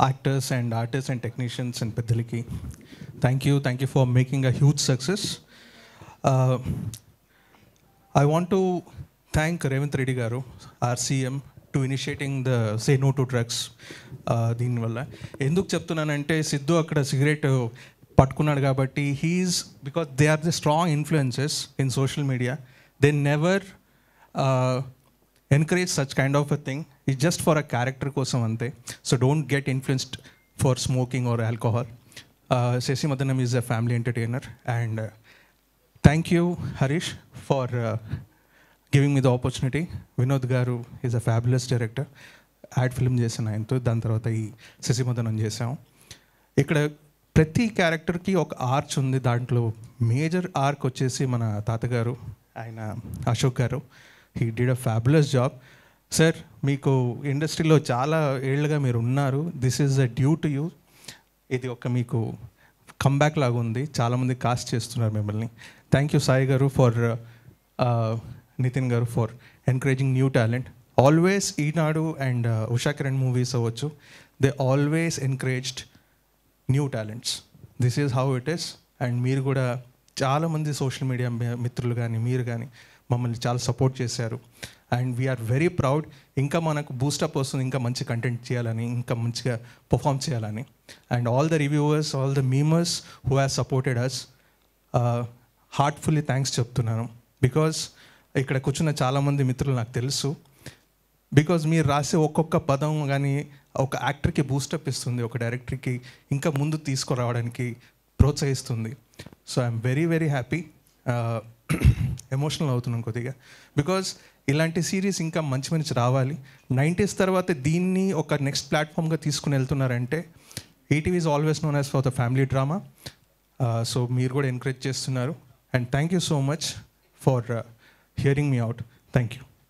Actors and artist and technicians and పెద్దలకి thank you for making a huge success. I want to thank Revanth Reddy garu, our CM, to initiating the Say No to Drugs. దీనివల్ల ఎందుకు చెప్తున్నానంటే సిద్ధు అక్కడ cigarette పట్టుకున్నాడు కాబట్టి he is because they are the strong influences in social media. They never encourage such kind of a thing. It's just for a character కోసం అంతే. So don't get influenced for smoking or alcohol. Sesi Madanam is a family entertainer, and thank you Harish for giving me the opportunity. Vinod garu is a fabulous director. Ad film చేసాను ఆయనతో, దాని తర్వాత ఈ శశి మదనం చేసాం. ఇక్కడ ప్రతి క్యారెక్టర్కి ఒక ఆర్చ్ ఉంది. దాంట్లో మేజర్ ఆర్క్ వచ్చేసి మన తాతగారు, ఆయన Ashok garu. He did a fabulous job. Sir, మీకు ఇండస్ట్రీలో చాలా ఏళ్ళుగా మీరు ఉన్నారు. This is a due to you. ఇది ఒక మీకు కంబ్యాక్ లాగా ఉంది. చాలామంది కాస్ట్ చేస్తున్నారు మిమ్మల్ని. థ్యాంక్ యూ సాయి గారు for Nithin garu for encouraging new talent. Always Eenadu and Usha Kiran movies అవ్వచ్చు, they always encouraged new talents. This is how it is. And మీరు కూడా చాలామంది సోషల్ మీడియా మిత్రులు కానీ మీరు కానీ మమ్మల్ని చాలా సపోర్ట్ చేశారు. And we are very proud. ఇంకా మనకు బూస్టప్ వస్తుంది, ఇంకా మంచి కంటెంట్ చేయాలని, ఇంకా మంచిగా పర్ఫామ్ చేయాలని. And all the reviewers, all the memers who have supported us, heartfully thanks చెప్తున్నాను. బికాజ్ ఇక్కడ కూర్చున్న చాలామంది మిత్రులు నాకు తెలుసు. బికాజ్ మీరు రాసే ఒక్కొక్క పదం కానీ ఒక యాక్టర్కి బూస్టప్ ఇస్తుంది, ఒక డైరెక్టర్కి ఇంకా ముందు తీసుకురావడానికి ప్రోత్సహిస్తుంది. So I'm very very happy. Emotional అవుతున్నాను కొద్దిగా, బికాజ్ ఇలాంటి సిరీస్ ఇంకా మంచి మంచి రావాలి. 90s తర్వాత దీన్ని ఒక నెక్స్ట్ ప్లాట్ఫామ్గా తీసుకుని వెళ్తున్నారంటే ETV is always known as for the family drama. So మీరు కూడా ఎంకరేజ్ చేస్తున్నారు. And thank you so much for hearing me out. Thank you.